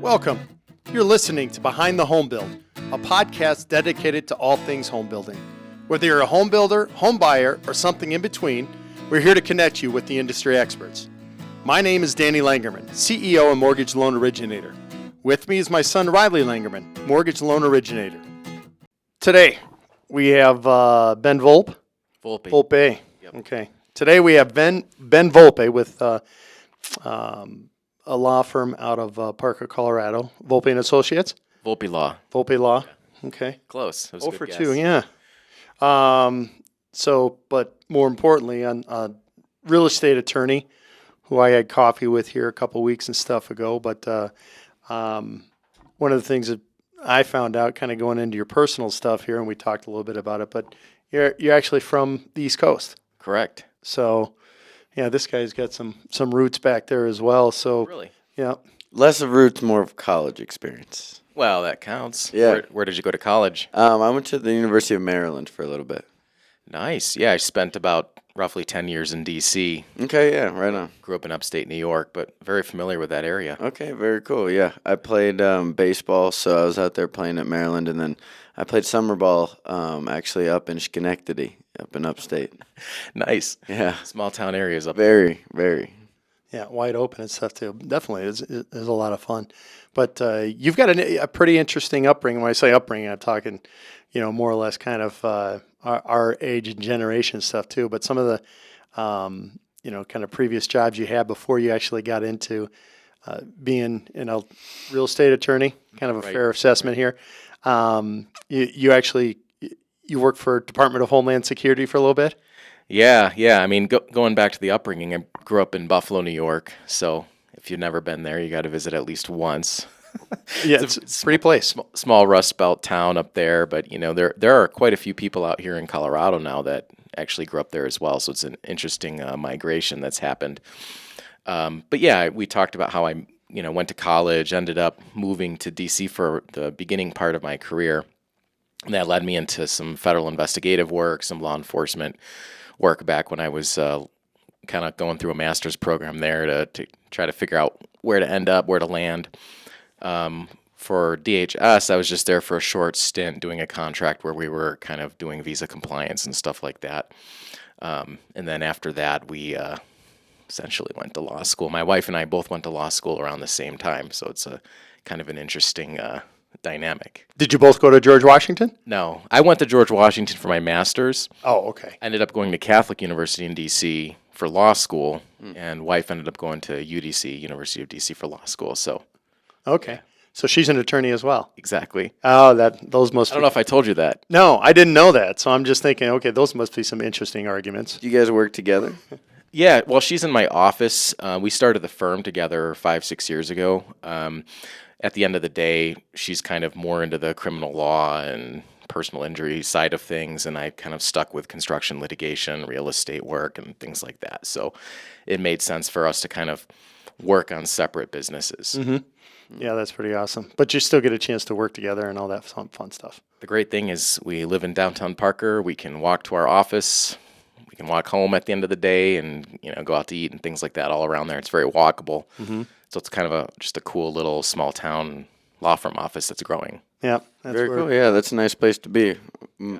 Welcome. You're listening to Behind the Home Build, a podcast dedicated to all things home building. Whether you're a home builder, home buyer, or something in between, we're here to connect you with the industry experts. My name is Danny Langerman, CEO and mortgage loan originator. With me is my son Riley Langerman, mortgage loan originator. Today, we have Ben Volpe. Volpe. Yep. Okay. Today we have Ben Volpe with a law firm out of Parker, Colorado. Volpe and Associates. Volpe Law. Volpe Law. Okay. Close. That was a good for guess. 2, yeah. But more importantly, a real estate attorney who I had coffee with here a couple weeks and stuff ago. But one of the things that I found out kind of going into your personal stuff here, and we talked a little bit about it, but you're actually from the East Coast. Correct. So, yeah, this guy's got some roots back there as well. So, Really? yeah. Less of roots, more of college experience. Well, that counts. Yeah. Where did you go to college? I went to the University of Maryland for a little bit. Nice. Yeah, I spent about roughly 10 years in D.C. Okay, yeah, right on. Grew up in upstate New York, but very familiar with that area. Okay, very cool. Yeah, I played baseball, so I was out there playing at Maryland, and then I played summer ball actually up in Schenectady, up in upstate. Nice. Yeah, Small town areas up there. very, very. Yeah, wide open and stuff too. Definitely is a lot of fun. But you've got a pretty interesting upbringing. When I say upbringing, I'm talking, more or less kind of our age and generation stuff too. But some of the, kind of previous jobs you had before you actually got into being, real estate attorney, kind of a Right. fair assessment here. You worked for Department of Homeland Security for a little bit. Yeah. I mean, going back to the upbringing, I grew up in Buffalo, New York. So if you've never been there, you got to visit at least once. Yeah, it's a pretty place. Small Rust Belt town up there, but there are quite a few people out here in Colorado now that actually grew up there as well. So it's an interesting migration that's happened. But yeah, we talked about how I went to college, ended up moving to DC for the beginning part of my career. And that led me into some federal investigative work, some law enforcement work back when I was kind of going through a master's program there to try to figure out where to end up, where to land. For DHS, I was just there for a short stint doing a contract where we were kind of doing visa compliance and stuff like that. And then after that, we essentially went to law school. My wife and I both went to law school around the same time, so it's a kind of an interesting dynamic. Did you both go to George Washington? No, I went to George Washington for my master's. Oh, okay. I ended up going to Catholic University in D.C. for law school, and wife ended up going to UDC, University of D.C. for law school, so... Okay. So she's an attorney as well. Exactly. Oh, those must I don't know if I told you that. No, I didn't know that. So I'm just thinking, okay, those must be some interesting arguments. Do you guys work together? Yeah, well, she's in my office. We started the firm together 5-6 years ago. At the end of the day, she's kind of more into the criminal law and personal injury side of things, and I kind of stuck with construction litigation, real estate work, and things like that. So it made sense for us to kind of work on separate businesses. Mm-hmm. Yeah, that's pretty awesome. But you still get a chance to work together and all that fun stuff. The great thing is we live in downtown Parker. We can walk to our office. We can walk home at the end of the day and go out to eat and things like that all around there. It's very walkable. Mm-hmm. So it's kind of just a cool little small town law firm office that's growing. Yeah, that's Very cool. Yeah, that's a nice place to be.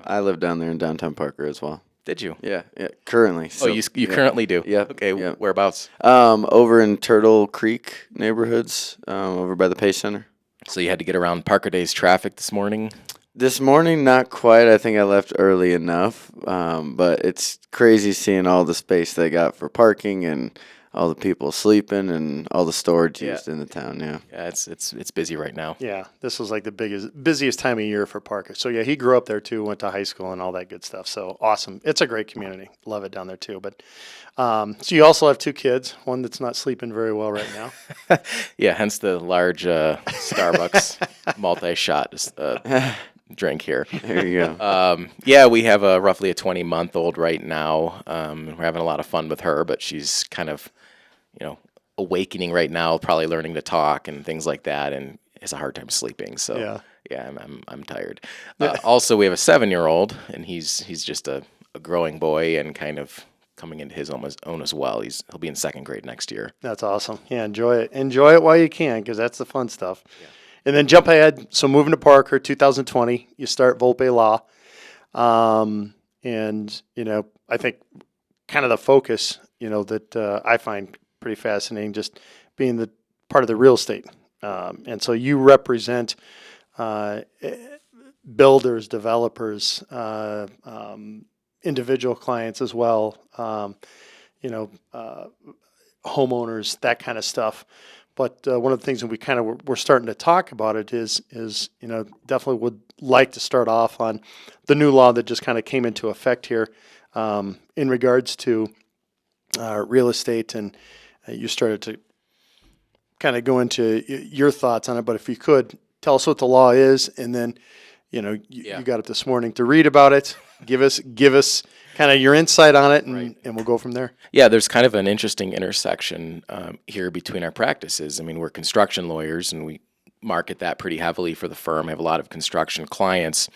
I live down there in downtown Parker as well. Did you? Yeah, currently. Oh, you currently do? Yep. Okay, yep. Whereabouts? Over in Turtle Creek neighborhoods, over by the Pace Center. So you had to get around Parker Days traffic this morning? This morning, not quite. I think I left early enough, but it's crazy seeing all the space they got for parking and all the people sleeping and all the storage used in the town. Yeah, Yeah, it's busy right now. Yeah, this was like the busiest time of year for Parker. So yeah, he grew up there too, went to high school and all that good stuff. So awesome. It's a great community. Love it down there too. But so you also have 2 kids, one that's not sleeping very well right now. Yeah, hence the large Starbucks multi-shot drink here. there you go. Yeah, we have roughly a 20-month-old right now. We're having a lot of fun with her, but she's kind of, awakening right now, probably learning to talk and things like that, and has a hard time sleeping. So yeah, I'm tired. Also, we have a 7-year-old, and he's just a growing boy and kind of coming into his own as well. He'll be in second grade next year. That's awesome. Yeah, enjoy it. Enjoy it while you can, because that's the fun stuff. Yeah. And then jump ahead. So moving to Parker, 2020, you start Volpe Law. And, I think kind of the focus, that I find pretty fascinating, just being the part of the real estate. And so you represent builders, developers, individual clients as well, homeowners, that kind of stuff. But one of the things that we kind of we're starting to talk about it is definitely would like to start off on the new law that just kind of came into effect here in regards to real estate, and you started to kind of go into your thoughts on it. But if you could tell us what the law is, and then you got it this morning to read about it. Give us kind of your insight on it, and we'll go from there. Yeah, there's kind of an interesting intersection here between our practices. I mean, we're construction lawyers, and we market that pretty heavily for the firm. I have a lot of construction clients,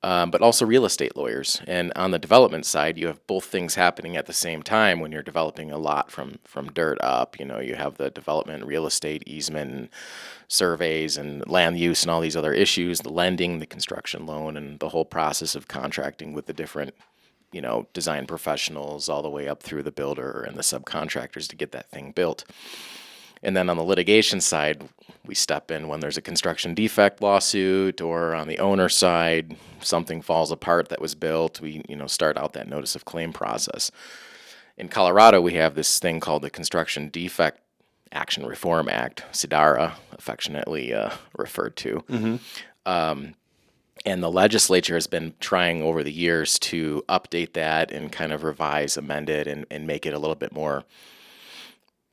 but also real estate lawyers. And on the development side, you have both things happening at the same time when you're developing a lot from dirt up. You have the development, real estate, easement, and surveys, and land use, and all these other issues, the lending, the construction loan, and the whole process of contracting with the different design professionals all the way up through the builder and the subcontractors to get that thing built. And then on the litigation side, we step in when there's a construction defect lawsuit, or on the owner side, something falls apart that was built. We, start out that notice of claim process. In Colorado, we have this thing called the Construction Defect Action Reform Act, CDARA, affectionately referred to. Mm-hmm. And the legislature has been trying over the years to update that and kind of revise, amend it, and make it a little bit more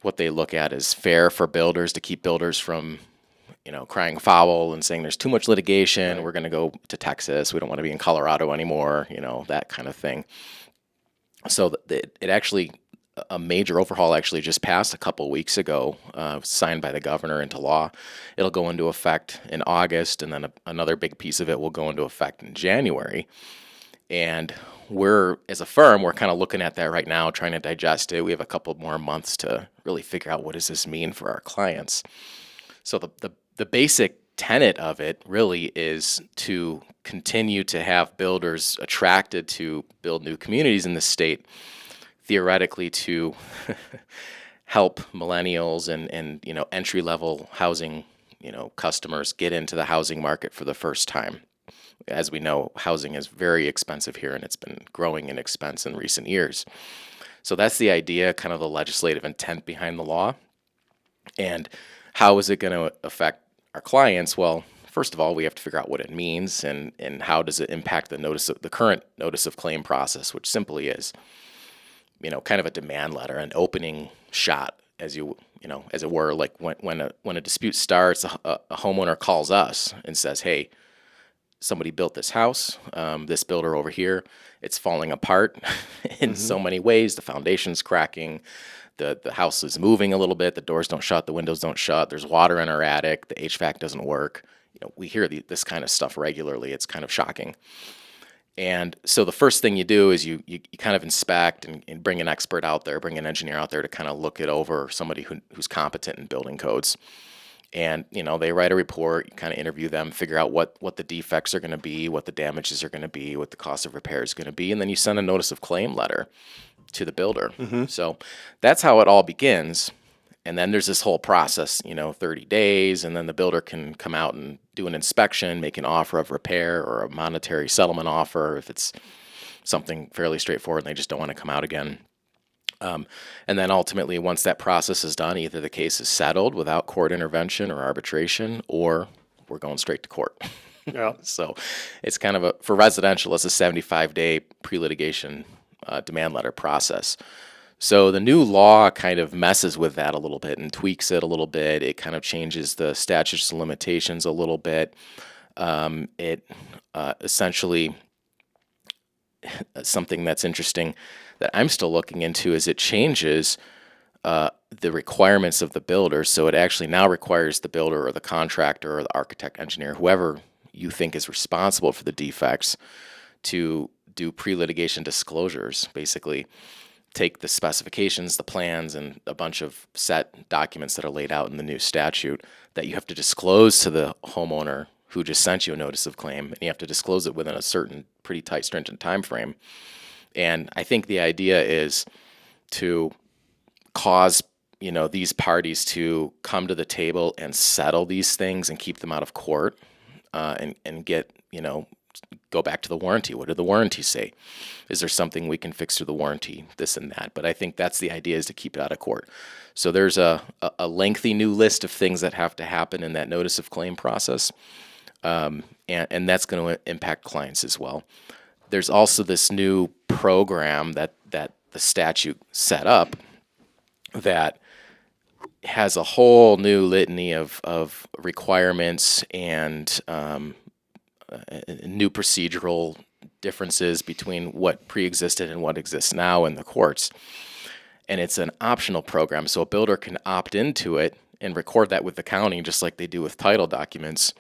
what they look at as fair for builders, to keep builders from, crying foul and saying there's too much litigation. Right. We're going to go to Texas. We don't want to be in Colorado anymore, that kind of thing. So it actually, a major overhaul actually just passed a couple weeks ago, signed by the governor into law. It'll go into effect in August, and then another big piece of it will go into effect in January. And as a firm, we're kind of looking at that right now, trying to digest it. We have a couple more months to really figure out what does this mean for our clients. So the basic tenet of it really is to continue to have builders attracted to build new communities in the state, theoretically to help millennials and entry-level housing customers get into the housing market for the first time. As we know, housing is very expensive here, and it's been growing in expense in recent years. So that's the idea, kind of the legislative intent behind the law. And how is it going to affect our clients? Well, first of all, we have to figure out what it means, and how does it impact the current notice of claim process, which simply is kind of a demand letter, an opening shot, as it were. Like when a dispute starts, a homeowner calls us and says, "Hey, somebody built this house. This builder over here, it's falling apart in so many ways. The foundation's cracking. The house is moving a little bit. The doors don't shut. The windows don't shut. There's water in our attic. The HVAC doesn't work." We hear this kind of stuff regularly. It's kind of shocking. And so the first thing you do is you kind of inspect and bring an expert out there, bring an engineer out there to kind of look it over, somebody who's competent in building codes. And, they write a report, you kind of interview them, figure out what the defects are going to be, what the damages are going to be, what the cost of repair is going to be, and then you send a notice of claim letter to the builder. Mm-hmm. So that's how it all begins. And then there's this whole process, 30 days, and then the builder can come out and do an inspection, make an offer of repair or a monetary settlement offer if it's something fairly straightforward and they just don't want to come out again. And then ultimately, once that process is done, either the case is settled without court intervention or arbitration, or we're going straight to court. Yeah. So it's kind of for residential, it's a 75-day pre-litigation demand letter process. So the new law kind of messes with that a little bit and tweaks it a little bit. It kind of changes the statutes of limitations a little bit. It essentially, something that's interesting that I'm still looking into is it changes the requirements of the builder. So it actually now requires the builder or the contractor or the architect, engineer, whoever you think is responsible for the defects, to do pre-litigation disclosures, basically. take the specifications, the plans, and a bunch of set documents that are laid out in the new statute that you have to disclose to the homeowner who just sent you a notice of claim, and you have to disclose it within a certain pretty tight, stringent time frame. And I think the idea is to cause these parties to come to the table and settle these things and keep them out of court, and get go back to the warranty. What did the warranty say? Is there something we can fix through the warranty? This and that. But I think that's the idea, is to keep it out of court. So there's a lengthy new list of things that have to happen in that notice of claim process, and that's going to impact clients as well. There's also this new program that the statute set up that has a whole new litany of requirements and new procedural differences between what pre-existed and what exists now in the courts. And it's an optional program, so a builder can opt into it and record that with the county, just like they do with title documents,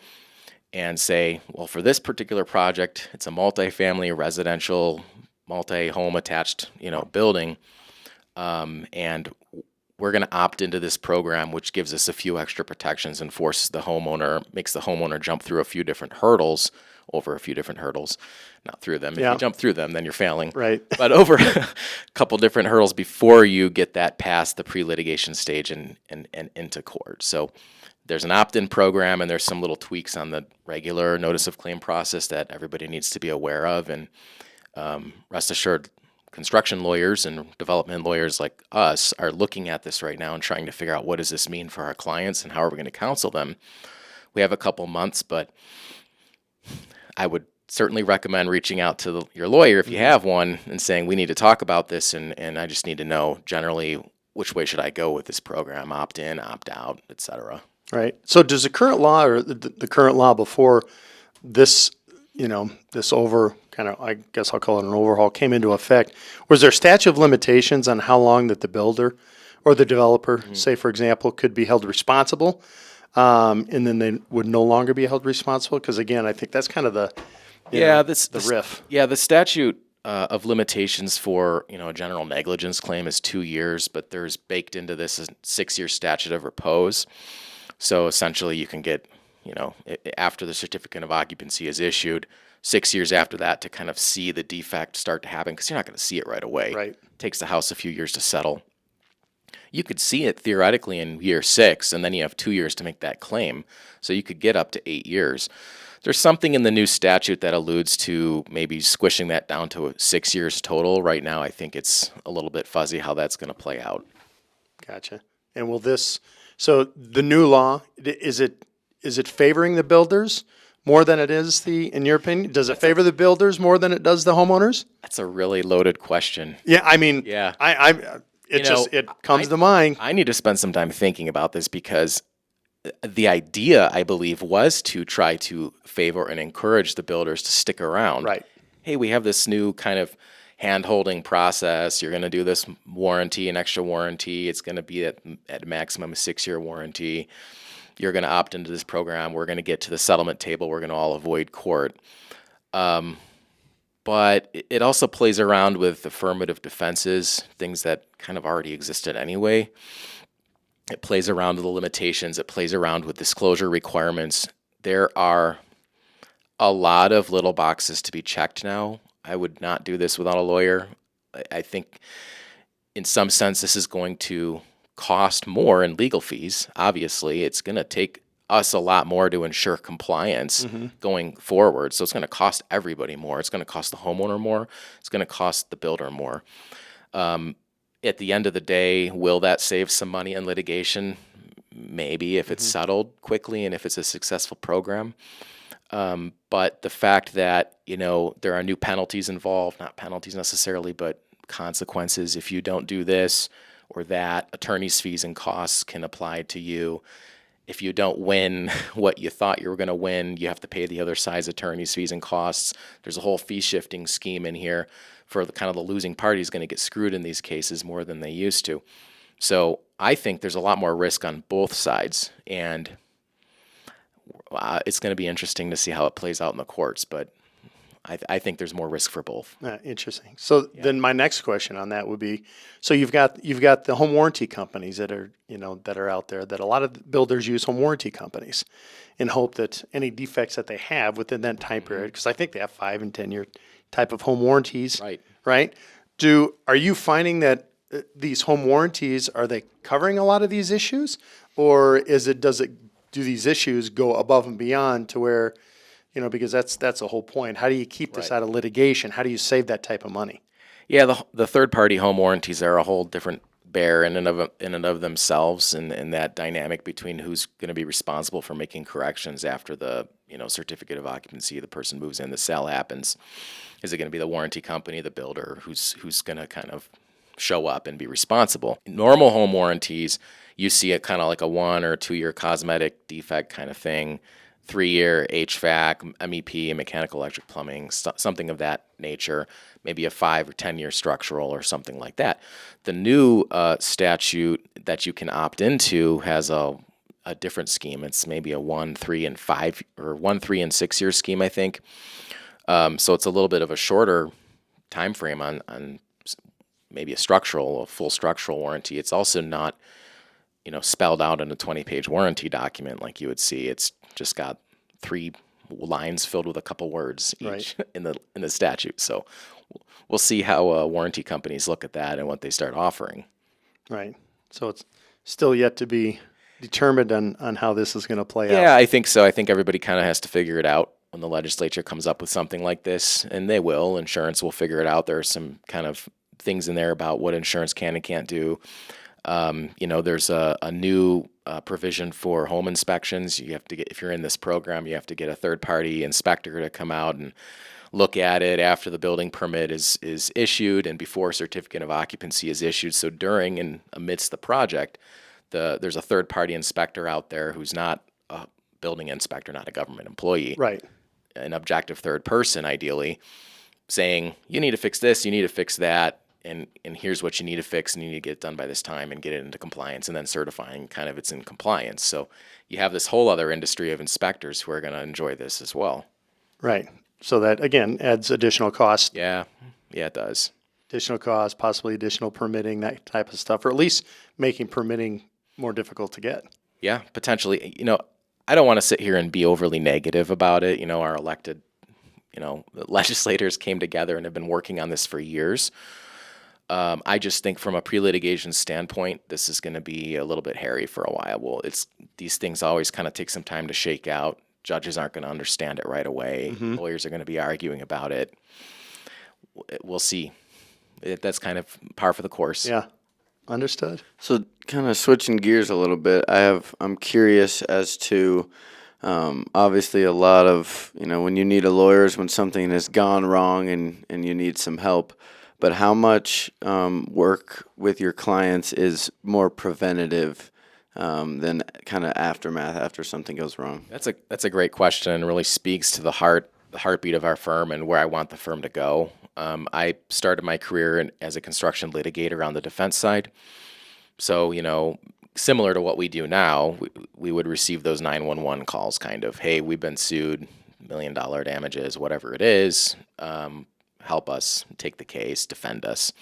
and say, well, for this particular project, it's a multifamily residential, multi-home attached, building, and we're going to opt into this program, which gives us a few extra protections and makes the homeowner jump through a few different hurdles, not through them. If you jump through them, then you're failing. Right. But over a couple different hurdles before you get that past the pre-litigation stage and into court. So there's an opt-in program, and there's some little tweaks on the regular notice of claim process that everybody needs to be aware of. And rest assured, construction lawyers and development lawyers like us are looking at this right now and trying to figure out, what does this mean for our clients and how are we going to counsel them? We have a couple months, but I would certainly recommend reaching out to your lawyer if you have one and saying, we need to talk about this, and I just need to know generally which way should I go with this program, opt in, opt out, etc. Right. So does the current law, or the current law before this, this I guess I'll call it an overhaul, came into effect, was there a statute of limitations on how long that the builder or the developer, say for example, could be held responsible, and then they would no longer be held responsible? Because again, I think that's kind of the riff. Yeah, the statute of limitations for a general negligence claim is 2 years, but there's baked into this a 6-year statute of repose. So essentially, you can get after the certificate of occupancy is issued, 6 years after that to kind of see the defect start to happen, because you're not going to see it right away. Right. It takes the house a few years to settle. You could see it theoretically in year 6, and then you have 2 years to make that claim. So you could get up to 8 years. There's something in the new statute that alludes to maybe squishing that down to 6 years total. Right now, I think it's a little bit fuzzy how that's going to play out. Gotcha. And so the new law, is it favoring the builders more than it is in your opinion? Does it favor the builders more than it does the homeowners? That's a really loaded question. Yeah, I mean, yeah. It comes to mind. I need to spend some time thinking about this, because the idea, I believe, was to try to favor and encourage the builders to stick around. Right. Hey, we have this new kind of hand-holding process. You're going to do this warranty, an extra warranty. It's going to be at maximum a 6-year warranty. You're going to opt into this program. We're going to get to the settlement table. We're going to all avoid court. But it also plays around with affirmative defenses, things that kind of already existed anyway. It plays around with the limitations. It plays around with disclosure requirements. There are a lot of little boxes to be checked now. I would not do this without a lawyer. I think in some sense this is going to cost more in legal fees. Obviously, it's going to take us a lot more to ensure compliance going forward. So it's going to cost everybody more. It's going to cost the homeowner more. It's going to cost the builder more. At the end of the day, will that save some money in litigation? Maybe, if it's settled quickly and if it's a successful program. But the fact that, there are new penalties involved, not penalties necessarily, but consequences. If you don't do this or that, attorney's fees and costs can apply to you. If you don't win what you thought you were going to win, you have to pay the other side's attorney's fees and costs. There's a whole fee shifting scheme in here for the losing party is going to get screwed in these cases more than they used to. So I think there's a lot more risk on both sides, and it's going to be interesting to see how it plays out in the courts. But I think there's more risk for both. Interesting. So then my next question on that would be, so you've got the home warranty companies that are, that are out there, that a lot of builders use home warranty companies in hope that any defects that they have within that time period, because I think they have 5 and 10 year type of home warranties. Right. Are you finding that these home warranties, are they covering a lot of these issues, or do these issues go above and beyond to where, because that's the whole point. How do you keep this out of litigation? How do you save that type of money? Yeah, the third party home warranties are a whole different bear in and of themselves, and that dynamic between who's going to be responsible for making corrections after the certificate of occupancy, the person moves in, the sale happens. Is it going to be the warranty company, the builder, who's going to kind of show up and be responsible? Normal home warranties, you see it kind of like a 1 or 2 year cosmetic defect kind of thing, 3-year HVAC, MEP, mechanical, electric, plumbing, something of that nature, maybe a 5 or 10 year structural or something like that. The new statute that you can opt into has a different scheme. It's maybe a 1, 3, and 5 or 1, 3, and 6 year scheme, I think. So it's a little bit of a shorter time frame on maybe a full structural warranty. It's also not, spelled out in a 20-page warranty document like you would see. It's just got 3 lines filled with a couple words each in the statute. So we'll see how warranty companies look at that and what they start offering. Right. So it's still yet to be determined on how this is going to play out. Yeah, I think so. I think everybody kind of has to figure it out when the legislature comes up with something like this, and they will. Insurance will figure it out. There are some kind of things in there about what insurance can and can't do. There's a new provision for home inspections. You have to get, if you're in this program, you have to get a third-party inspector to come out and look at it after the building permit is issued and before a certificate of occupancy is issued. So during and amidst the project, there's a third-party inspector out there who's not a building inspector, not a government employee. Right. An objective third person, ideally, saying, you need to fix this, you need to fix that, and here's what you need to fix, and you need to get it done by this time and get it into compliance, and then certifying kind of it's in compliance. So you have this whole other industry of inspectors who are going to enjoy this as well. Right. So that, again, adds additional cost. Yeah, it does. Additional cost, possibly additional permitting, that type of stuff, or at least making permitting more difficult to get. Yeah, potentially. I don't want to sit here and be overly negative about it. Our elected, legislators came together and have been working on this for years. I just think from a pre-litigation standpoint, this is going to be a little bit hairy for a while. These things always kind of take some time to shake out. Judges aren't going to understand it right away. Mm-hmm. Lawyers are going to be arguing about it. We'll see. That's kind of par for the course. Yeah. Understood. So kind of switching gears a little bit, I'm curious as to, obviously a lot of, when you need a lawyer is when something has gone wrong and you need some help, but how much work with your clients is more preventative than kind of aftermath after something goes wrong? That's a great question, and really speaks to the heartbeat of our firm and where I want the firm to go. I started my career as a construction litigator on the defense side. So, similar to what we do now, we would receive those 911 calls kind of, hey, we've been sued, $1 million damages, whatever it is. Help us, take the case, defend us.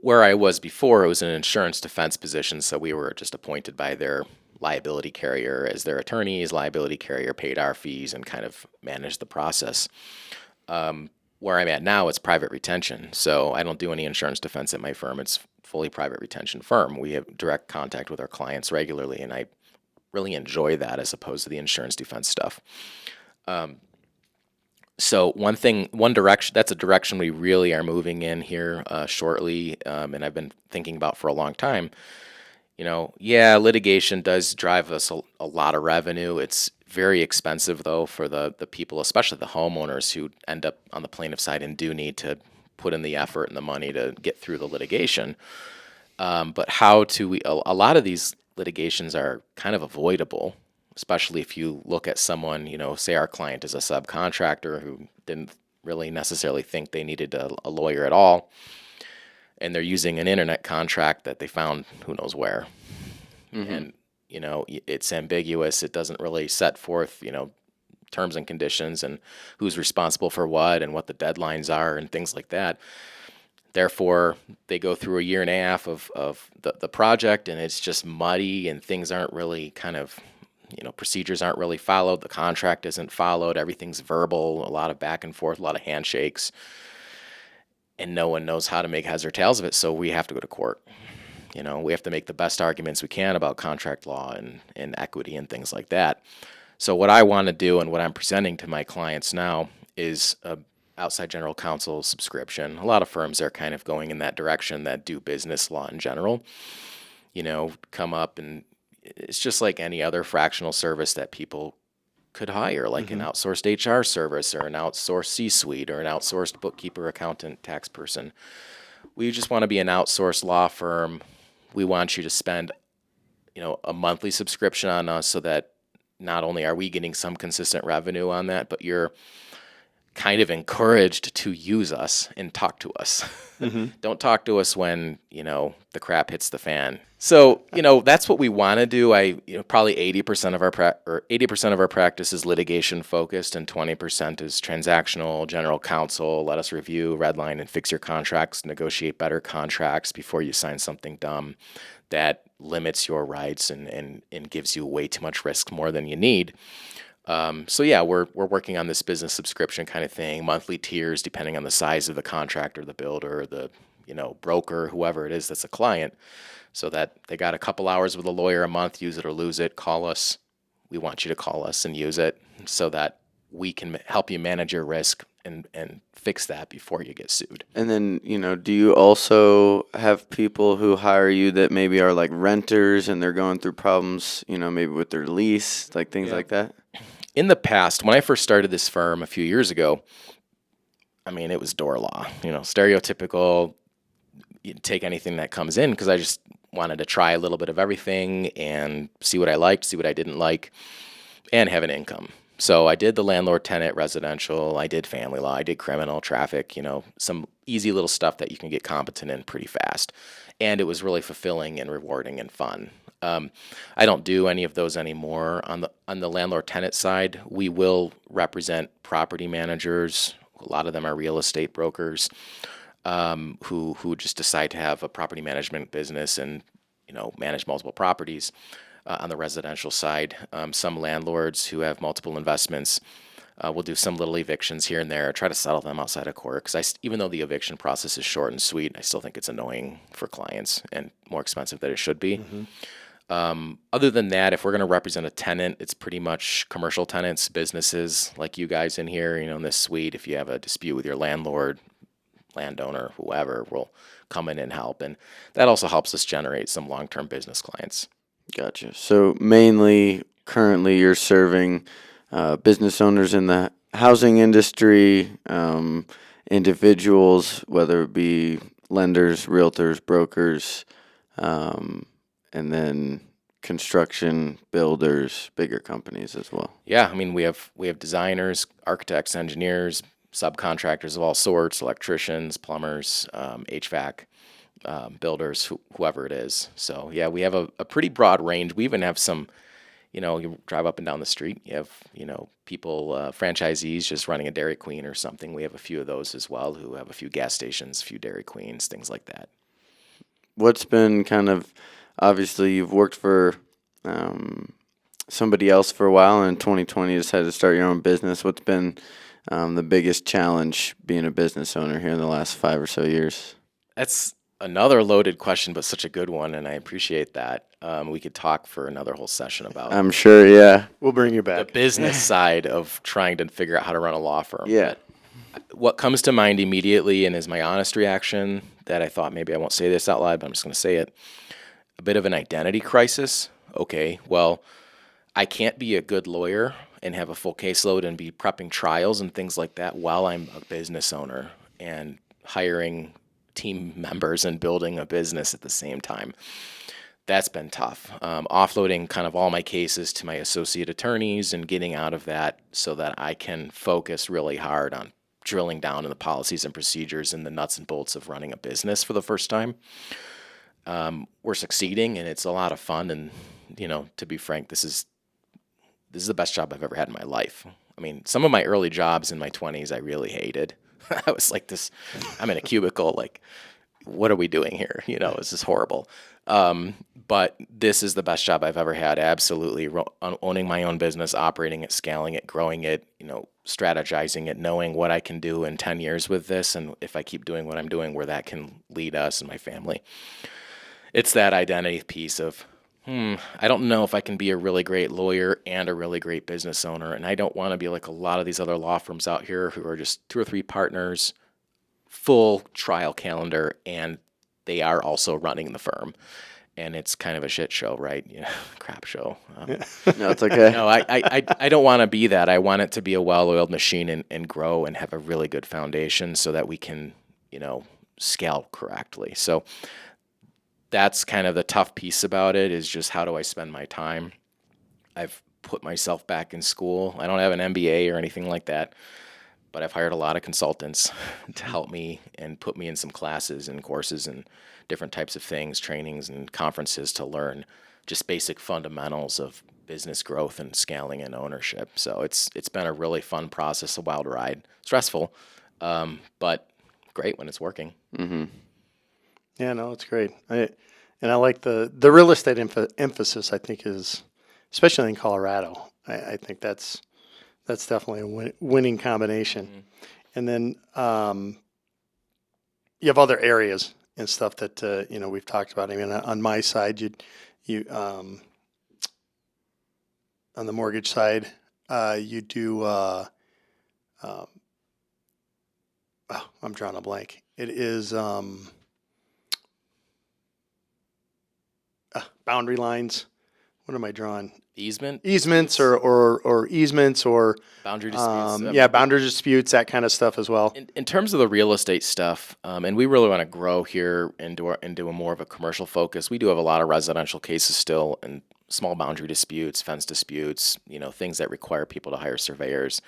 Where I was before, it was an insurance defense position, so we were just appointed by their liability carrier as their attorneys. Liability carrier paid our fees and kind of managed the process. Where I'm at now, it's private retention. So I don't do any insurance defense at my firm. It's fully private retention firm. We have direct contact with our clients regularly, and I really enjoy that as opposed to the insurance defense stuff. So one direction, that's a direction we really are moving in here shortly, and I've been thinking about for a long time. Litigation does drive us a lot of revenue. It's very expensive, though, for the people, especially the homeowners who end up on the plaintiff side and do need to put in the effort and the money to get through the litigation. But a lot of these litigations are kind of avoidable, especially if you look at someone, say our client is a subcontractor who didn't really necessarily think they needed a lawyer at all, and they're using an internet contract that they found who knows where. Mm-hmm. And, it's ambiguous. It doesn't really set forth, terms and conditions and who's responsible for what and what the deadlines are and things like that. Therefore, they go through a year and a half of the project, and it's just muddy, and things aren't really procedures aren't really followed. The contract isn't followed. Everything's verbal, a lot of back and forth, a lot of handshakes, and no one knows how to make heads or tails of it. So we have to go to court. We have to make the best arguments we can about contract law and equity and things like that. So what I want to do and what I'm presenting to my clients now is a outside general counsel subscription. A lot of firms are kind of going in that direction that do business law in general, come up, and it's just like any other fractional service that people could hire, like an outsourced HR service or an outsourced C-suite or an outsourced bookkeeper, accountant, tax person. We just want to be an outsourced law firm. We want you to spend, a monthly subscription on us so that not only are we getting some consistent revenue on that, but you're kind of encouraged to use us and talk to us. Don't talk to us when, the crap hits the fan. So, that's what we want to do. Probably 80% of our practice is litigation focused, and 20% is transactional, general counsel. Let us review, redline, and fix your contracts, negotiate better contracts before you sign something dumb that limits your rights and gives you way too much risk, more than you need. We're working on this business subscription kind of thing, monthly tiers depending on the size of the contractor, the builder, the broker, whoever it is that's a client, so that they got a couple hours with a lawyer a month, use it or lose it, call us. We want you to call us and use it so that we can help you manage your risk and fix that before you get sued. And then, do you also have people who hire you that maybe are like renters and they're going through problems, maybe with their lease, like things like that? In the past, when I first started this firm a few years ago, it was door law, stereotypical. You'd take anything that comes in, because I just wanted to try a little bit of everything and see what I liked, see what I didn't like, and have an income. So I did the landlord-tenant residential, I did family law, I did criminal, traffic, some easy little stuff that you can get competent in pretty fast. And it was really fulfilling and rewarding and fun. I don't do any of those anymore. On the landlord-tenant side, we will represent property managers. A lot of them are real estate brokers who just decide to have a property management business and manage multiple properties. On the residential side, some landlords who have multiple investments will do some little evictions here and there, try to settle them outside of court. Because even though the eviction process is short and sweet, I still think it's annoying for clients and more expensive than it should be. Other than that, if we're going to represent a tenant, it's pretty much commercial tenants, businesses like you guys in here, in this suite. If you have a dispute with your landlord, landowner, whoever, will come in and help. And that also helps us generate some long-term business clients. Gotcha. So mainly, currently, you're serving business owners in the housing industry, individuals, whether it be lenders, realtors, brokers, and then construction, builders, bigger companies as well. Yeah, we have designers, architects, engineers, subcontractors of all sorts, electricians, plumbers, HVAC, builders, whoever it is. So yeah, we have a pretty broad range. We even have some, you drive up and down the street, you have, people, franchisees just running a Dairy Queen or something. We have a few of those as well who have a few gas stations, a few Dairy Queens, things like that. What's been obviously you've worked for somebody else for a while, and in 2020 you decided to start your own business. What's been the biggest challenge being a business owner here in the last 5 or so years? That's another loaded question, but such a good one, and I appreciate that. We could talk for another whole session about I'm sure, yeah. We'll bring you back. the business side of trying to figure out how to run a law firm. Yeah. But what comes to mind immediately, and is my honest reaction, that I thought maybe I won't say this out loud, but I'm just going to say it, a bit of an identity crisis. Okay, well, I can't be a good lawyer and have a full caseload and be prepping trials and things like that while I'm a business owner and hiring team members and building a business at the same time. That's been tough. Offloading kind of all my cases to my associate attorneys and getting out of that so that I can focus really hard on drilling down in the policies and procedures and the nuts and bolts of running a business for the first time. We're succeeding, and it's a lot of fun. And, to be frank, this is the best job I've ever had in my life. I mean, some of my early jobs in my 20s, I really hated. I was like I'm in a cubicle, like, what are we doing here? This is horrible. But this is the best job I've ever had. Absolutely. Owning my own business, operating it, scaling it, growing it, strategizing it, knowing what I can do in 10 years with this. And if I keep doing what I'm doing, where that can lead us and my family. It's that identity piece of, I don't know if I can be a really great lawyer and a really great business owner. And I don't want to be like a lot of these other law firms out here who are just 2 or 3 partners, full trial calendar, and they are also running the firm. And it's kind of a shit show, right? Crap show. No, it's okay. No, I don't want to be that. I want it to be a well-oiled machine and grow and have a really good foundation so that we can, scale correctly. So that's kind of the tough piece about it, is just how do I spend my time? I've put myself back in school. I don't have an MBA or anything like that, but I've hired a lot of consultants to help me and put me in some classes and courses and different types of things, trainings and conferences to learn just basic fundamentals of business growth and scaling and ownership. So it's been a really fun process, a wild ride, stressful, but great when it's working. Mm-hmm. Yeah, no, it's great. I like the real estate emphasis. I think is, especially in Colorado. I think that's definitely a winning combination. Mm-hmm. And then you have other areas and stuff that we've talked about. I mean, on my side, you on the mortgage side, you do. I'm drawing a blank. It is boundary lines. What am I drawing? Easements or easements or boundary disputes. Boundary disputes, that kind of stuff as well. In terms of the real estate stuff, and we really want to grow here into a more of a commercial focus. We do have a lot of residential cases still, and small boundary disputes, fence disputes, things that require people to hire surveyors.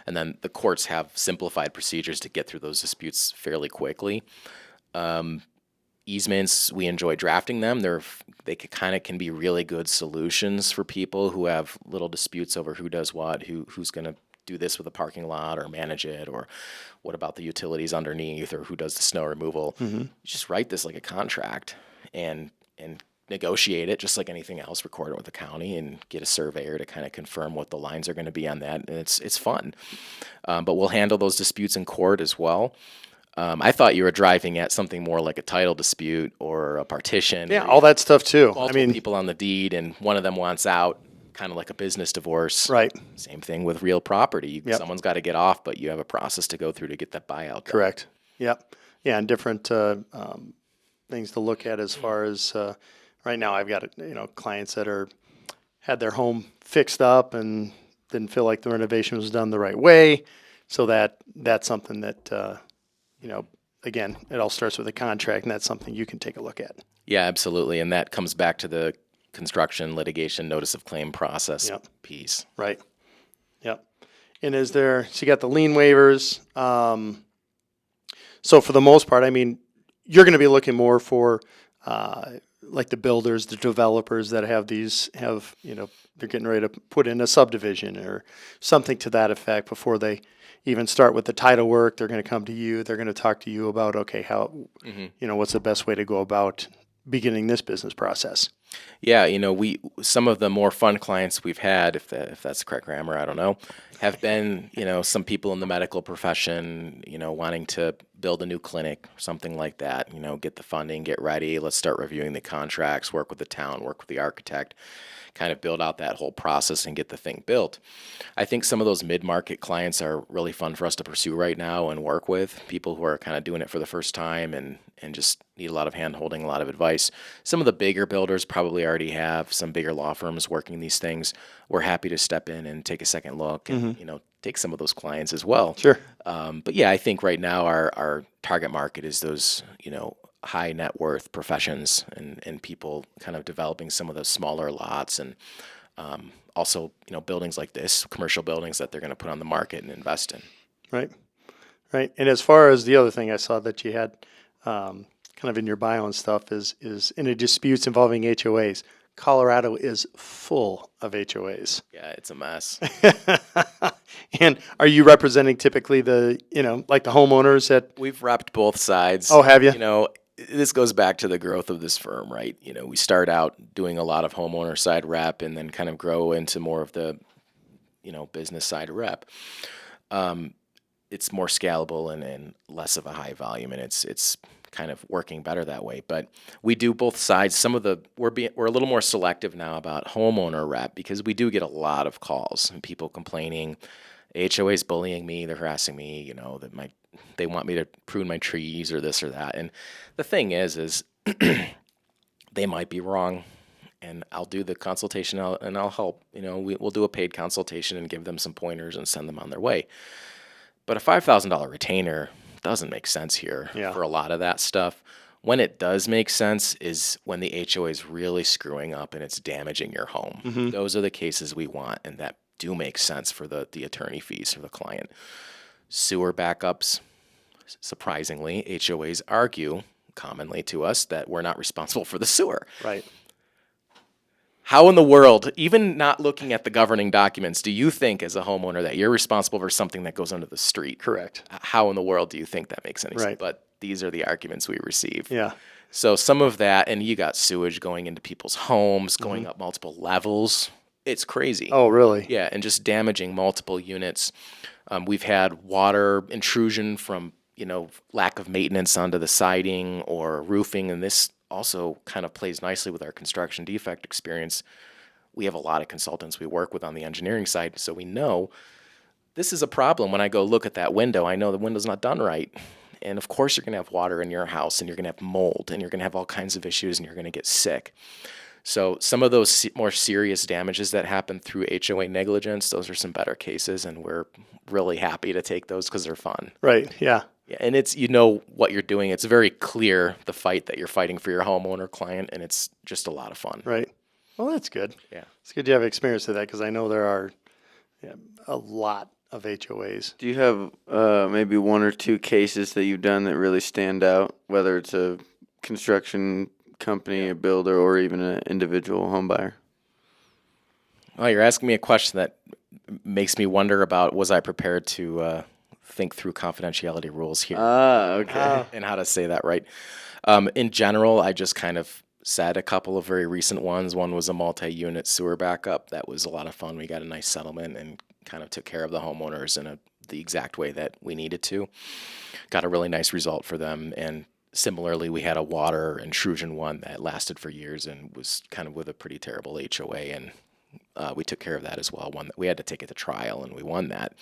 And then the courts have simplified procedures to get through those disputes fairly quickly. Easements, we enjoy drafting them. They can be really good solutions for people who have little disputes over who does what, who's going to do this with a parking lot or manage it, or what about the utilities underneath, or who does the snow removal. Mm-hmm. You just write this like a contract and negotiate it just like anything else, record it with the county and get a surveyor to kind of confirm what the lines are going to be on that. And it's fun. But we'll handle those disputes in court as well. I thought you were driving at something more like a title dispute or a partition. Yeah, all that stuff too. Multiple people on the deed, and one of them wants out, kind of like a business divorce. Right. Same thing with real property. Yep. Someone's got to get off, but you have a process to go through to get that buyout done. Correct. Yep. Yeah, and different things to look at as far as right now. I've got clients that had their home fixed up and didn't feel like the renovation was done the right way, so that's something that. Again, it all starts with a contract, and that's something you can take a look at. Yeah, absolutely. And that comes back to the construction litigation notice of claim process piece. Right. Yep. And so you got the lien waivers. So for the most part, you're going to be looking more for like the builders, the developers that they're getting ready to put in a subdivision or something to that effect before they even start with the title work. They're going to come to you. They're going to talk to you about, okay, how, what's the best way to go about beginning this business process? Yeah, some of the more fun clients we've had, if that's the correct grammar, I don't know, have been, some people in the medical profession, wanting to build a new clinic, something like that, get the funding, get ready, let's start reviewing the contracts, work with the town, work with the architect, kind of build out that whole process and get the thing built. I think some of those mid-market clients are really fun for us to pursue right now and work with, people who are kind of doing it for the first time and just need a lot of hand-holding, a lot of advice. Some of the bigger builders probably already have some bigger law firms working these things. We're happy to step in and take a second look and, take some of those clients as well. Sure. But yeah, I think right now our target market is those, high net worth professions and people kind of developing some of those smaller lots and also, buildings like this, commercial buildings that they're going to put on the market and invest in. Right. Right. And as far as the other thing I saw that you had kind of in your bio and stuff is any disputes involving HOAs, Colorado is full of HOAs. Yeah, it's a mess. And are you representing typically the, like the homeowners that? We've repped both sides. Oh, have you? This goes back to the growth of this firm, right? We start out doing a lot of homeowner side rep and then kind of grow into more of the, business side rep. It's more scalable and less of a high volume, and it's kind of working better that way. But we do both sides. We're a little more selective now about homeowner rep because we do get a lot of calls and people complaining, HOA's bullying me, they're harassing me, that they want me to prune my trees or this or that. And the thing is they might be wrong, and I'll do the consultation and I'll help. We'll do a paid consultation and give them some pointers and send them on their way. But a $5,000 retainer doesn't make sense here for a lot of that stuff. When it does make sense is when the HOA is really screwing up and it's damaging your home. Mm-hmm. Those are the cases we want, and that do make sense for the attorney fees for the client. Sewer backups, surprisingly, HOAs argue commonly to us that we're not responsible for the sewer. Right. How in the world, even not looking at the governing documents, do you think as a homeowner that you're responsible for something that goes under the street? Correct. How in the world do you think that makes any sense? Right. But these are the arguments we receive. Yeah. So some of that, and you got sewage going into people's homes, going up multiple levels. It's crazy. Oh, really? Yeah, and just damaging multiple units. We've had water intrusion from, lack of maintenance onto the siding or roofing, and this also kind of plays nicely with our construction defect experience. We have a lot of consultants we work with on the engineering side, so we know this is a problem. When I go look at that window, I know the window's not done right. And of course you're going to have water in your house, and you're going to have mold, and you're going to have all kinds of issues, and you're going to get sick. So some of those more serious damages that happen through HOA negligence, those are some better cases, and we're really happy to take those because they're fun. Right, yeah. Yeah, and it's what you're doing. It's very clear the fight that you're fighting for your homeowner client, and it's just a lot of fun. Right. Well, that's good. Yeah. It's good you have experience with that because I know there are a lot of HOAs. Do you have maybe one or two cases that you've done that really stand out, whether it's a construction company, a builder, or even an individual home buyer? Well, you're asking me a question that makes me wonder about, was I prepared to think through confidentiality rules here? Okay. And how to say that right. In general, I just kind of said a couple of very recent ones. One was a multi-unit sewer backup. That was a lot of fun. We got a nice settlement and kind of took care of the homeowners in the exact way that we needed to. Got a really nice result for them. And similarly, we had a water intrusion one that lasted for years and was kind of with a pretty terrible HOA, and we took care of that as well. One that we had to take it to trial, and we won that.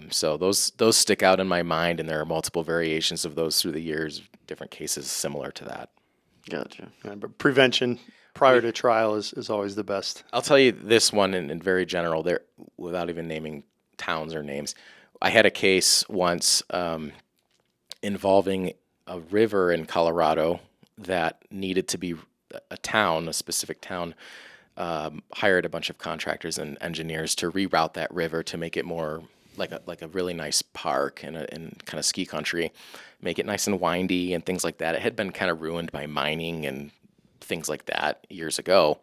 So those stick out in my mind, and there are multiple variations of those through the years, different cases similar to that. Gotcha. Right, but prevention prior to trial is always the best. I'll tell you this one in very general, there, without even naming towns or names. I had a case once involving a river in Colorado that needed to be a specific town, hired a bunch of contractors and engineers to reroute that river to make it more like a really nice park and kind of ski country, make it nice and windy and things like that. It had been kind of ruined by mining and things like that years ago,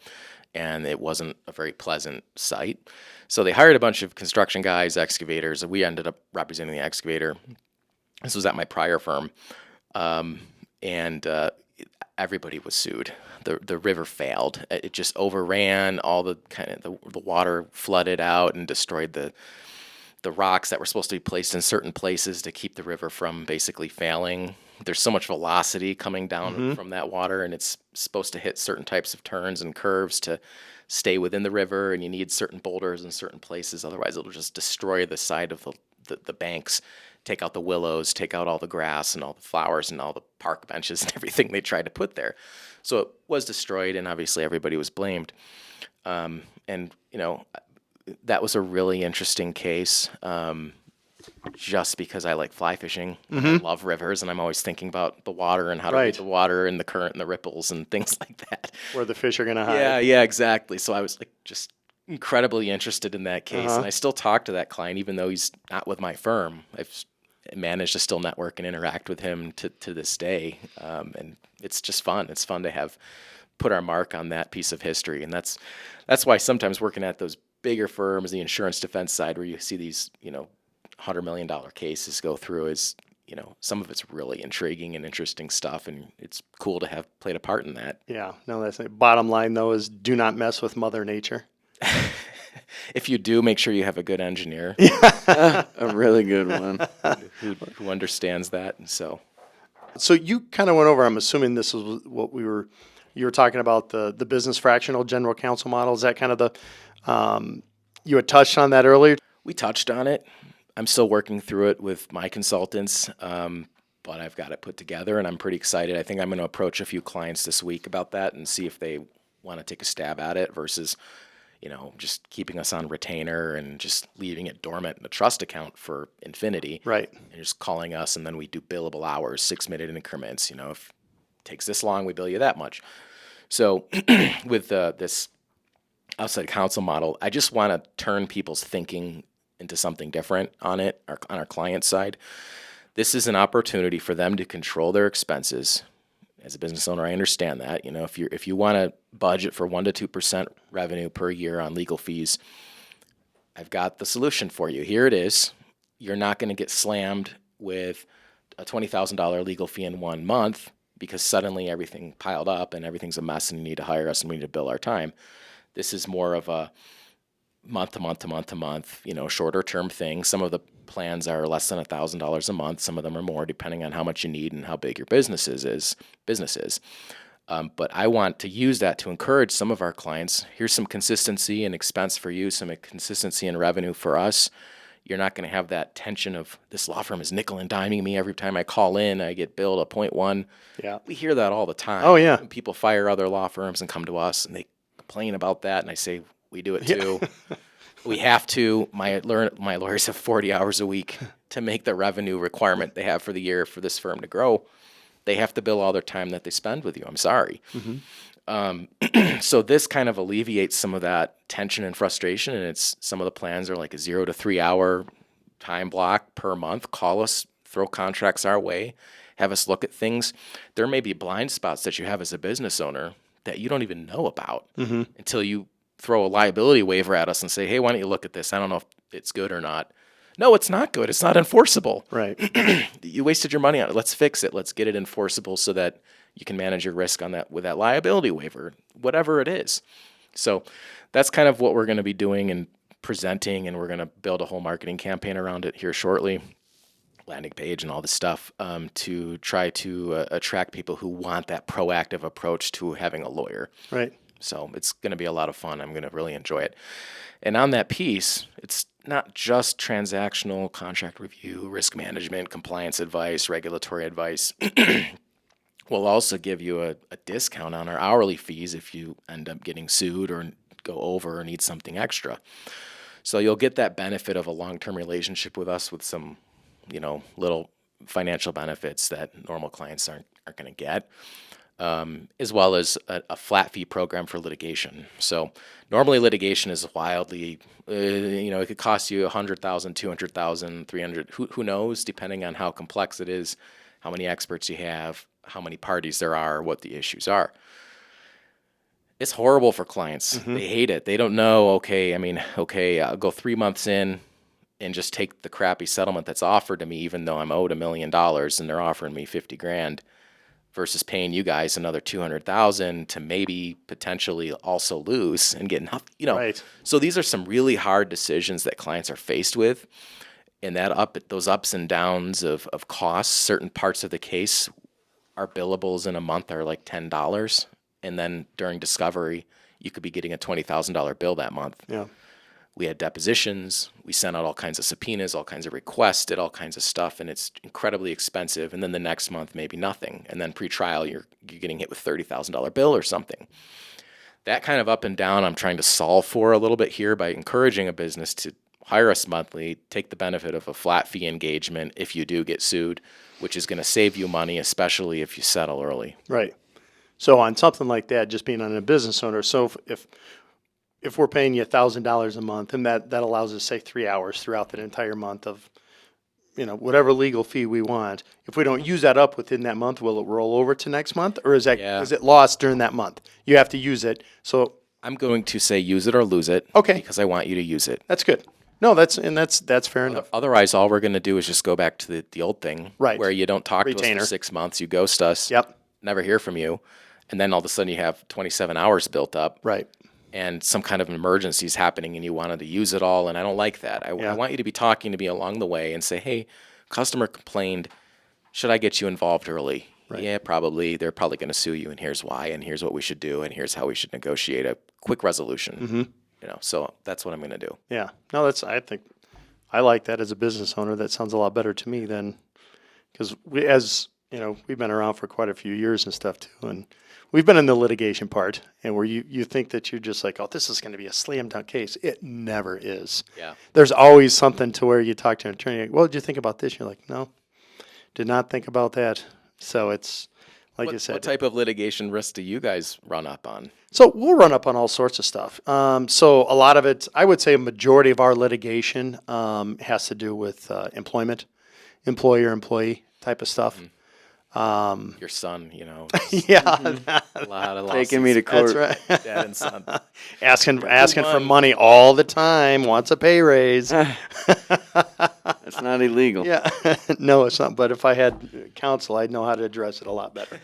and it wasn't a very pleasant site. So they hired a bunch of construction guys, excavators, and we ended up representing the excavator. This was at my prior firm, and everybody was sued. The river failed. It just overran. All the the water flooded out and destroyed the rocks that were supposed to be placed in certain places to keep the river from basically failing. There's so much velocity coming down from that water, and it's supposed to hit certain types of turns and curves to stay within the river, and you need certain boulders in certain places. Otherwise, it'll just destroy the side of the banks, take out the willows, take out all the grass and all the flowers and all the park benches and everything they tried to put there. So it was destroyed, and obviously everybody was blamed. And, that was a really interesting case, just because I like fly fishing. And I love rivers, and I'm always thinking about the water and how to read the water and the current and the ripples and things like that. Where the fish are going to hide. Yeah, exactly. So I was just incredibly interested in that case, and I still talk to that client even though he's not with my firm. I've manage to still network and interact with him to this day. And it's just fun. It's fun to have put our mark on that piece of history. And that's why sometimes working at those bigger firms, the insurance defense side, where you see these, $100 million cases go through, is, some of it's really intriguing and interesting stuff. And it's cool to have played a part in that. Yeah, no, that's it. Bottom line, though, is do not mess with Mother Nature. If you do, make sure you have a good engineer A really good one. who understands that. And so you kind of went over, I'm assuming this is what you were talking about, the business fractional general counsel model. Is that kind of you had touched on that earlier? we touched on it. I'm still working through it with my consultants, but I've got it put together, and I'm pretty excited. I think I'm going to approach a few clients this week about that and see if they want to take a stab at it versus, just keeping us on retainer and just leaving it dormant in a trust account for infinity. Right. And just calling us, and then we do billable hours, 6-minute increments. If it takes this long, we bill you that much. So with this outside counsel model, I just want to turn people's thinking into something different on our client side. This is an opportunity for them to control their expenses. As a business owner, I understand that. If you want to budget for 1% to 2% revenue per year on legal fees, I've got the solution for you. Here it is. You're not going to get slammed with a $20,000 legal fee in 1 month because suddenly everything piled up and everything's a mess and you need to hire us and we need to bill our time. This is more of a month to month to month to month, shorter term thing. Some of the plans are less than $1,000 a month. Some of them are more, depending on how much you need and how big your business is. But I want to use that to encourage some of our clients. Here's some consistency in expense for you, some consistency in revenue for us. You're not going to have that tension of this law firm is nickel and diming me every time I call in. I get billed a 0.1. Yeah. We hear that all the time. Oh, yeah. People fire other law firms and come to us and they complain about that. And I say, we do it too. Yeah. We have to. My lawyers have 40 hours a week to make the revenue requirement they have for the year for this firm to grow. They have to bill all their time that they spend with you. I'm sorry. Mm-hmm. So this kind of alleviates some of that tension and frustration. And some of the plans are like a 0 to 3 hour time block per month. Call us, throw contracts our way, have us look at things. There may be blind spots that you have as a business owner that you don't even know about until you throw a liability waiver at us and say, hey, why don't you look at this? I don't know if it's good or not. No, it's not good. It's not enforceable. Right. You wasted your money on it. Let's fix it. Let's get it enforceable so that you can manage your risk on that with that liability waiver, whatever it is. So that's kind of what we're going to be doing and presenting, and we're going to build a whole marketing campaign around it here shortly, landing page and all this stuff, to try to attract people who want that proactive approach to having a lawyer. Right. So it's going to be a lot of fun. I'm going to really enjoy it. And on that piece, it's not just transactional contract review, risk management, compliance advice, regulatory advice. We'll also give you a discount on our hourly fees if you end up getting sued or go over or need something extra. So you'll get that benefit of a long-term relationship with us with some, little financial benefits that normal clients aren't going to get. As well as a flat fee program for litigation. So normally litigation is wildly, it could cost you $100,000, $200,000, $300,000, who knows, depending on how complex it is, how many experts you have, how many parties there are, what the issues are. It's horrible for clients. Mm-hmm. They hate it. They don't know, I'll go 3 months in and just take the crappy settlement that's offered to me, even though I'm owed $1 million and they're offering me $50,000. Versus paying you guys another $200,000 to maybe potentially also lose and get nothing, Right. So these are some really hard decisions that clients are faced with, and those ups and downs of costs. Certain parts of the case, our billables in a month are like $10, and then during discovery, you could be getting a $20,000 bill that month. Yeah. We had depositions. We sent out all kinds of subpoenas, all kinds of requests, did all kinds of stuff, and it's incredibly expensive. And then the next month, maybe nothing. And then pre-trial, you're getting hit with $30,000 bill or something. That kind of up and down, I'm trying to solve for a little bit here by encouraging a business to hire us monthly, take the benefit of a flat fee engagement if you do get sued, which is going to save you money, especially if you settle early. Right. So on something like that, just being on a business owner, so if we're paying you $1,000 a month, and that allows us, say, 3 hours throughout that entire month of whatever legal fee we want. If we don't use that up within that month, will it roll over to next month, or is it lost during that month? You have to use it. So I'm going to say use it or lose it. Okay. Because I want you to use it. that's good. No, that's fair enough. Otherwise, all we're going to do is just go back to the old thing, Right. where you don't talk to Retainer. us for 6 months, you ghost us, Yep. never hear from you, and then all of a sudden you have 27 hours built up, Right. and some kind of emergency is happening, and you wanted to use it all, and I don't like that. I want you to be talking to me along the way and say, hey, customer complained, should I get you involved early? Right. Yeah, probably. They're probably going to sue you, and here's why, and here's what we should do, and here's how we should negotiate a quick resolution. Mm-hmm. So that's what I'm going to do. Yeah. No, I think I like that as a business owner. That sounds a lot better to me than, because we've been around for quite a few years and stuff too, and we've been in the litigation part, and where you think that you're just like, oh, this is going to be a slam dunk case. It never is. Yeah. There's always something to where you talk to an attorney, like, well, did you think about this? You're like, no, did not think about that. So it's like you said. What type of litigation risk do you guys run up on? So we'll run up on all sorts of stuff. So a lot of it, I would say a majority of our litigation has to do with employment, employer-employee type of stuff. Your son, Yeah, a lot of Taking me to court. that's right. dad and son. asking for money all the time, wants a pay raise. That's not illegal. Yeah, no, it's not. But if I had counsel, I'd know how to address it a lot better.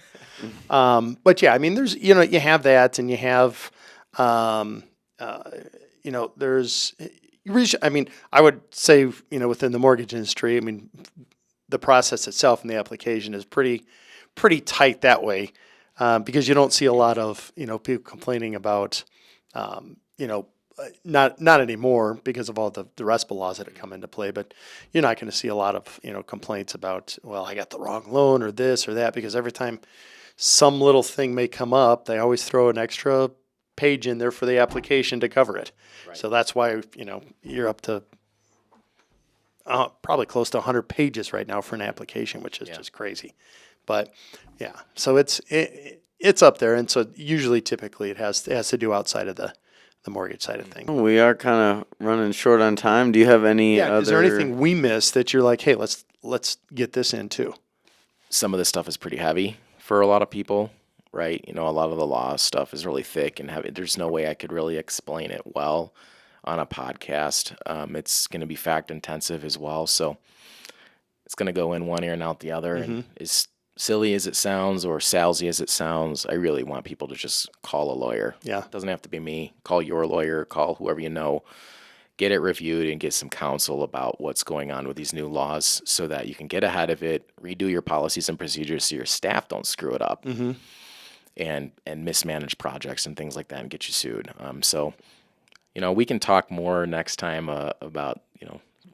But yeah, I mean, there's you have that, and you have there's. I mean, I would say within the mortgage industry, I mean, the process itself and the application is pretty tight that way, because you don't see a lot of people complaining about not anymore because of all the RESPA laws that have come into play, but you're not going to see a lot of complaints about, well, I got the wrong loan or this or that, because every time some little thing may come up, they always throw an extra page in there for the application to cover it. Right. So that's why you're up to probably close to 100 pages right now for an application, which is just crazy. But yeah, so it's up there, and so typically it has to do outside of the mortgage side of things. We are kind of running short on time. Do you have any other? Is there anything we missed that you're like, hey, let's get this in too? Some of this stuff is pretty heavy for a lot of people, right? A lot of the law stuff is really thick and heavy. There's no way I could really explain it well on a podcast. It's going to be fact intensive as well, so it's going to go in one ear and out the other. Mm-hmm. And as silly as it sounds or salesy as it sounds, I really want people to just call a lawyer. Yeah. It doesn't have to be me. Call your lawyer, call whoever you know, get it reviewed and get some counsel about what's going on with these new laws so that you can get ahead of it, redo your policies and procedures so your staff don't screw it up Mm-hmm. and mismanage projects and things like that and get you sued. So we can talk more next time about,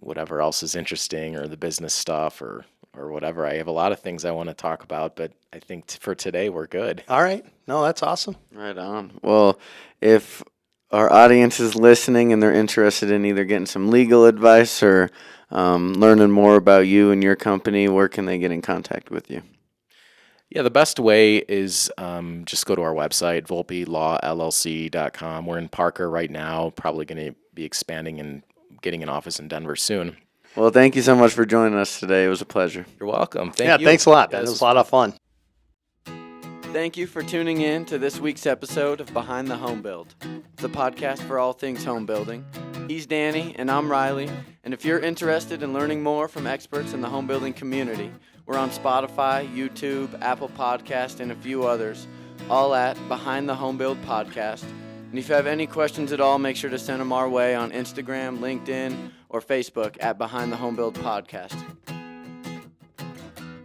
whatever else is interesting or the business stuff or whatever. I have a lot of things I want to talk about, but I think for today we're good. All right. No, that's awesome. Right on. Well, if our audience is listening and they're interested in either getting some legal advice or learning more about you and your company, where can they get in contact with you? Yeah, the best way is just go to our website, VolpeLawLLC.com. We're in Parker right now, probably going to be expanding and getting an office in Denver soon. Well, thank you so much for joining us today. It was a pleasure. You're welcome. Thank you. Thanks a lot, Yeah, man. It this was a lot of fun. Thank you for tuning in to this week's episode of Behind the Home Build, the podcast for all things home building. He's Danny, and I'm Riley, and if you're interested in learning more from experts in the home building community, we're on Spotify, YouTube, Apple Podcast, and a few others, all at Behind the Home Build Podcast. And if you have any questions at all, make sure to send them our way on Instagram, LinkedIn, or Facebook at Behind the Home Build Podcast.